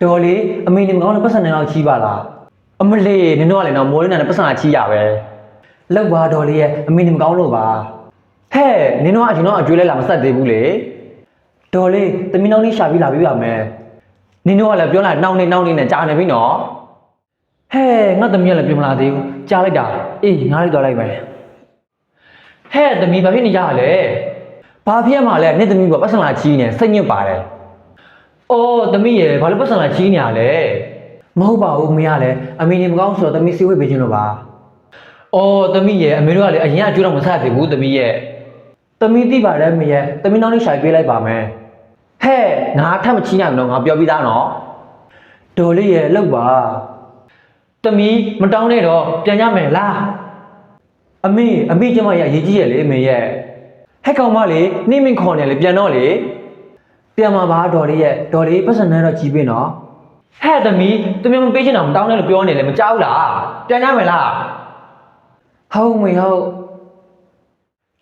တော်လေးအမေနေမကောင်းလို့ပတ်စံနေတော့ချီးပါလားအမလေးနင်တို့ကလည်းတော့မိုးလင်းတဲ့ပတ်စံချီးရပဲလောက်ပါတော်လေးရဲ့အမေနေမကောင်းလို့ပါဟဲ့နင်တို့ကအရင်တော့အကျွေးလဲလာမဆက်သေးဘူးလေတော်လေးသမီးနှောင်းလေးရှာပြီးလာပြီးပါမယ်နင်တို့ကလည်းပြောလိုက်နှောင်းနေနဲ့ကြားနေပြီနော်ဟဲ့ငါသမီးကလည်းပြောမလာသေးဘူးကြားလိုက်တာအေးငါလိုက်တော့လိုက်မယ်ဟဲ့သမီးဘာဖြစ်နေကြလဲဘာဖြစ်ရမှာလဲနေ့သမီးကပတ်စံလာချီးနေစိတ်ညစ်ပါတယ်အော်သမီးရယ်ဘာလို့ပတ်စံလာချီးနေရလဲမဟုတ်ပါဘူးမရလဲအမေနေမကောင်းဆိုတော့သမီးစီဝေးပေးခြင်းလို့ပါအော်သမီးရယ်အမေတို့ကလည်းအရင်ကကြွတော့မဆက်သေးဘူးသမီးရယ်သမီးသိပါတယ်မရယ်သမီးနောက်နေ့ရှာပေးလိုက်ပါမယ်ဟဲ့ငါထပ်မချီးနိုင်ဘူးနော်ငါပြောပြီးသားနော်တော်လေးရယ်လောက်ပါသမီးမတောင်းနဲ့တော့ပြန်ရမယ်လားအမေကျမရရေးကြီးရလေအမေရဲ့ဟဲ့ကောင်မလေးနှင်းမင်းခေါ်နေလေပြန်တော့လေပြန်มาပါတော်လေးရဲ့တော်လေးပတ်စံနဲ့တော့ကြီးပေးနော်ဟဲ့သမီးမပေးချင်တော့မတောင်းနဲ့လို့ပြောနေလေမကြောက်လားပြန်ရမယ်လားဟုတ်မေဟုတ်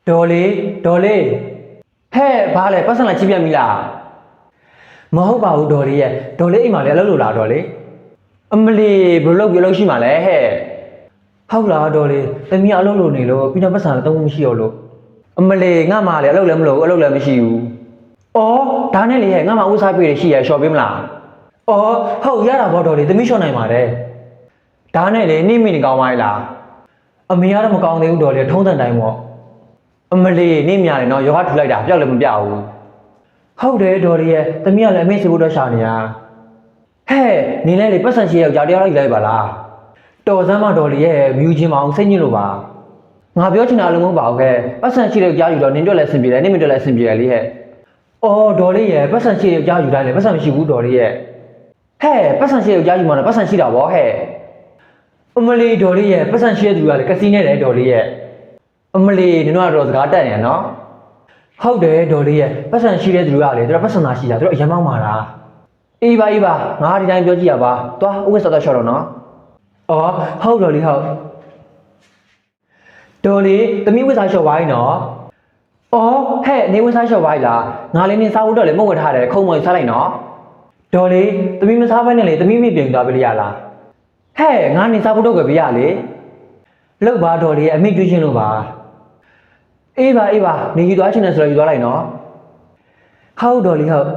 တော်လေးဟဲ့ဘာလဲပတ်စံလာကြီးပြန်ပြီလားမဟုတ်ပါဘူးတော်လေးရဲ့တော်လေးအိမ်မှာလည်းအလုပ်လုပ်လာတော်လေးအမလီဘယ်လိုလုပ်ရှိမှာလဲဟဲ့ဟုတ်လားတော်လေးသမီးအလုပ်လုပ်နေလို့ပြီးတော့ပတ်စံလည်းတုံးမရှိတော့လို့အမလီငါမှလည်းအလုပ်လည်းမလုပ်ဘူးအလုပ်လည်းမရှိဘူးအော်ဒါနဲ့လေဟဲ့ငါမှဥစားပေးရရှိရရှော့ပေးမလားအော်ဟုတ်ရတာပေါ့တော်လေးသမီးရှော့နိုင်ပါတယ်ဒါနဲ့လေနှိမ့်မိနေကောင်းပါလားအမေကတော့မကောင်းသေးဘူးတော်လေးထုံးစံတိုင်းပေါ့အမလီနှိမ့်မြတယ်နော်ယောဂထူလိုက်တာပြောက်လည်းမပြောက်ဘူးဟုတ်တယ်တော်လေးရဲ့သမီးကလည်းအမေစီဖို့တော့ရှာနေရဟဲ့နေလဲလေပတ်စံရှိယောက်ျားတရားလိုက်ပါလားတော်စမ်းမတော်လေးရဲ့မြူချင်းမအောင်စိတ်ညစ်လို့ပါငါပြောချင်တာအလုံးမဟုတ်ပါဘူးခဲပတ်စံရှိတဲ့ယောက်ျားယူတော့နင်တို့လည်းအဆင်ပြေတယ်နင်မတို့လည်းအဆင်ပြေတယ်လေဟဲ့အော်တော်လေးရဲ့ပတ်စံရှိတဲ့ယောက်ျားယူတိုင်းလေပတ်စံမရှိဘူးတော်လေးရဲ့ဟဲ့ပတ်စံရှိတဲ့ယောက်ျားယူမှတော့ပတ်စံရှိတာဗောဟဲ့အမလီတော်လေးရဲ့ပတ်စံရှိတဲ့သူကလည်းကစီနဲ့တယ်တော်လေးရဲ့အမလီနင်တို့ကတော့စကားတက်နေရနော်ဟုတ်တယ်တော်လေးရဲ့ပတ်စံရှိတဲ့သူကလေသူကပတ်စံသာရှိတာသူတို့အရင်မောင်းမာတာအေးပါငါဒီတိုင်းပြောကြည့်ရပါသွားဥက္ကဋ္ဌတော့ရှော့တော့နော်အော်ဟုတ်တော်လေးဟုတ်တော်လေးသမီးဝတ်စားလျှော့ပါ යි နော်အော်ဟဲ့နေဝတ်စားလျှော့ပါ යි လားငါလေးနေစားဖို့တော့လေမဟုတ်ဝတ်ထားတယ်ခုံမော်စားလိုက်နော်တော်လေးသမီးမစားဘဲနဲ့လေသမီးမိပြင်သွားပေးရလားဟဲ့ငါနေစားဖို့တော့ကြပြရလေလောက်ပါတော်လေးအမိကျွေးချင်းလို့ပါအေးပါနေယူသွားချင်တယ်ဆိုတော့ယူသွားလိုက်နော်ဟုတ်တော်လေးဟုတ်